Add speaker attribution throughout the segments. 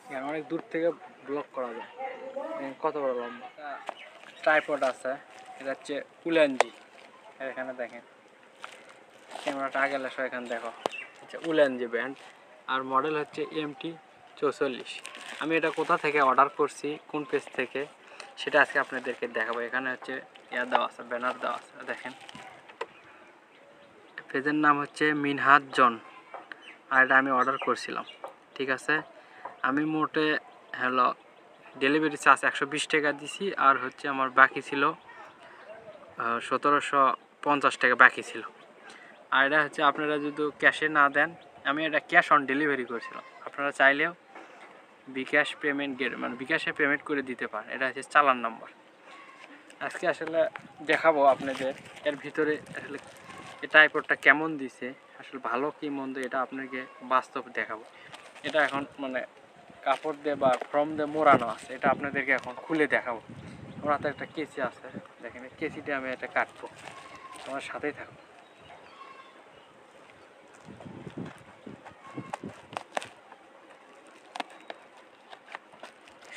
Speaker 1: এখানে অনেক দূর থেকে ব্লক করা যায়। কত বড় লম্বা ট্রাইপড আছে, এটা হচ্ছে উলেনজি। এখানে দেখেন ক্যামেরাটা আগে লেসো, এখানে দেখো হচ্ছে উলেনজি ব্যান্ড, আর মডেল হচ্ছে MT44। আমি এটা কোথা থেকে অর্ডার করছি, কোন পেজ থেকে, সেটা আজকে আপনাদেরকে দেখাবো। এখানে হচ্ছে ইয়া দেওয়া আছে, ব্যানার দেওয়া আছে, দেখেন পেজের নাম হচ্ছে মিনহাজ জন, আর এটা আমি অর্ডার করছিলাম। ঠিক আছে, আমি মোটে হলো ডেলিভারি চার্জ 120 টাকা দিছি, আর হচ্ছে আমার বাকি ছিল 1750 টাকা বাকি ছিল। আর এটা হচ্ছে আপনারা যদি ক্যাশে না দেন, আমি এটা ক্যাশ অন ডেলিভারি করেছিলাম, আপনারা চাইলেও বিকাশ পেমেন্ট মানে বিকাশে পেমেন্ট করে দিতে পারেন। এটা হচ্ছে চালান নাম্বার। আজকে আসলে দেখাবো আপনাদের এর ভিতরে আসলে এই ট্রাইপডটা কেমন দিছে, আসলে ভালো কি মন্দ, এটা আপনাকে বাস্তব দেখাবো। এটা এখন মানে কাপড় দিয়ে বা ফর্ম দিয়ে মোড়ানো আছে, এটা আপনাদেরকে এখন খুলে দেখাবো। আমার হাতে একটা কেচি আছে, দেখেন কেচিটা আমি এটা কাটবো, আমার সাথেই থাকো।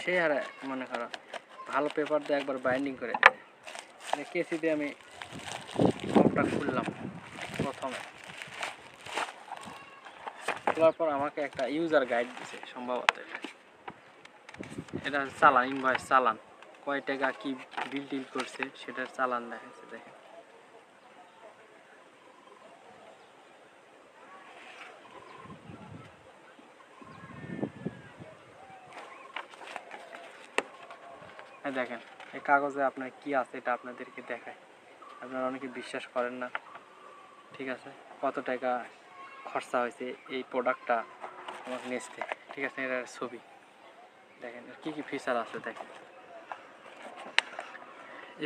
Speaker 1: সে আর মনে করো ভালো পেপার দিয়ে একবার বাইন্ডিং করে দিতে, কেচি দিয়ে আমি ফর্মটা খুললাম। প্রথমে খোলার পর আমাকে একটা ইউজার গাইড দিছে, সম্ভবত এটা চালান, ইনভয়েস চালান, কয় টাকা কি বিল টিল করছে সেটার চালান দেখাচ্ছে। দেখেন দেখেন এই কাগজে আপনার কি আছে, এটা আপনাদেরকে দেখায়। আপনারা অনেকে বিশ্বাস করেন না, ঠিক আছে, কত টাকা খরচা হয়েছে এই প্রোডাক্টটা আমার নেচতে। ঠিক আছে, এটার ছবি দেখেন, কী কী ফিচার আছে দেখেন।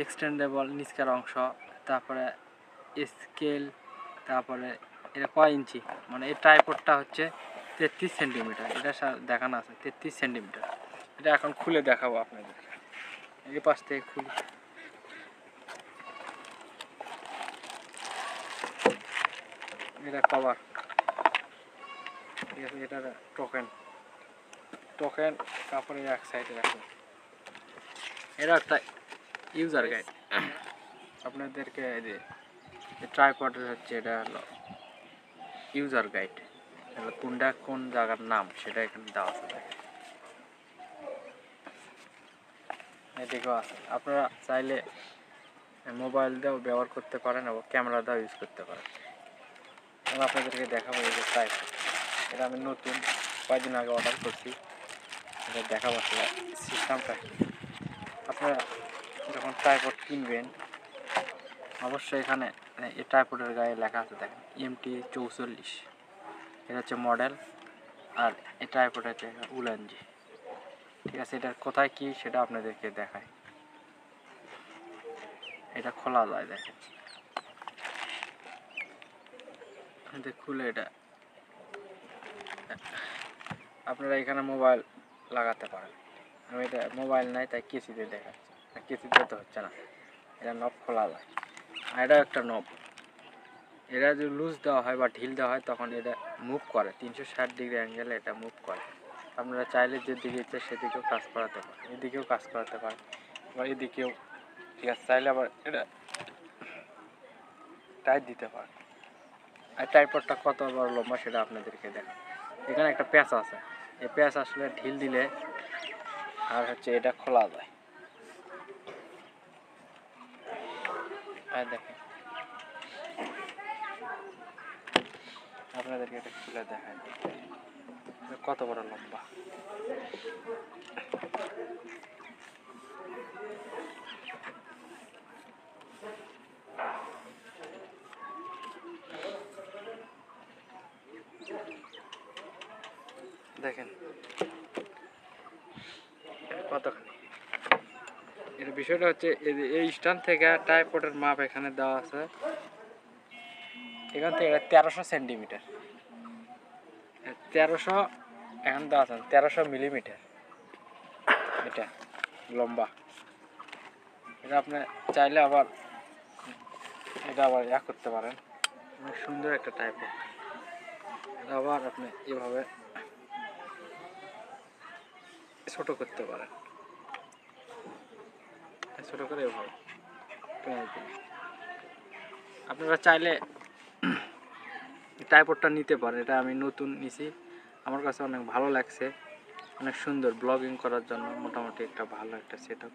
Speaker 1: এক্সটেন্ডেবল নিচকার অংশ, তারপরে স্কেল, তারপরে এটা কয় ইঞ্চি, মানে এই ট্রাইপডটা হচ্ছে 33 সেন্টিমিটার, এটা দেখানো আছে 33 সেন্টিমিটার। এটা এখন খুলে দেখাবো আপনাদের, এই পাশ থেকে খুলি। এটা কভার, ঠিক আছে, এটা টোকেন কাপড়ের এক সাইডে রাখুন। এটা একটা ইউজার গাইড আপনাদেরকে, যে ট্রাইপডের হচ্ছে এটা হলো ইউজার গাইড, হলো কোনটা কোন জায়গার নাম সেটা এখানে দেওয়া আছে। এদিকেও আছে, আপনারা চাইলে মোবাইল দিয়েও ব্যবহার করতে পারেন এবং ক্যামেরা দিয়েও ইউজ করতে পারেন। আমি আপনাদেরকে দেখাবো এই যে ট্রাইপড, এটা আমি নতুন কয়েকদিন আগে অর্ডার করছি। এটা দেখাবো আসলে সিস্টেমটা। আপনারা যখন ট্রাইপড কিনবেন, অবশ্যই এখানে এই ট্রাইপডের গায়ে লেখা আছে, দেখেন MT44, এটা হচ্ছে মডেল, আর এই ট্রাইপড হচ্ছে উলেনজি। ঠিক আছে, এটার কোথায় কি সেটা আপনাদেরকে দেখায়। এটা খোলা যায়, দেখেন এটা খুলে, এটা আপনারা এখানে মোবাইল লাগাতে পারেন। আমি এটা মোবাইল নাই তাই কেসি দিয়ে দেখাচ্ছি, কেসি দিয়ে তো হচ্ছে না, এটা নব খোলা যায়। আর এটা একটা নব, এটা যদি লুজ দেওয়া হয় বা ঢিল দেওয়া হয় তখন এটা মুভ করে, 360 ডিগ্রি অ্যাঙ্গেলে এটা মুভ করে। আপনারা চাইলে যেদিকে ইচ্ছে সেদিকেও কাজ করাতে পারেন, এদিকেও কাজ করাতে পারেন, বা এদিকেও, ঠিক আছে, চাইলে আবার এটা টাইট দিতে পারেন। আর ট্রাইপডটা কত বড় লম্বা সেটা আপনাদেরকে দেখান। এখানে একটা প্যাচ আছে, এই প্যাচ আসলে ঢিল দিলে আর হচ্ছে এটা খোলা যায়। আর দেখেন আপনাদেরকে এটা খুলে দেখায় কত বড় লম্বা। দেখেন কতখানি, এর বিষয়টা হচ্ছে এই স্ট্যান্ড থেকে ট্রাইপডের মাপ এখানে দেওয়া আছে, এখান থেকে 1300 সেন্টিমিটার, 1300 এখন দেওয়া আছে 1300 মিলিমিটার এটা লম্বা। এটা আপনি চাইলে আবার এটা আবার করতে পারেন, অনেক সুন্দর একটা ট্রাইপড। এটা আবার আপনি এভাবে ছোট করতে পারেন, ছোট করে এভাবে পেঁয়াজ দিন। আপনারা চাইলে ট্রাইপডটা নিতে পারেন, এটা আমি নতুন নিছি, আমার কাছে অনেক ভালো লাগছে, অনেক সুন্দর ব্লগিং করার জন্য মোটামুটি একটা ভালো একটা সেট আপ।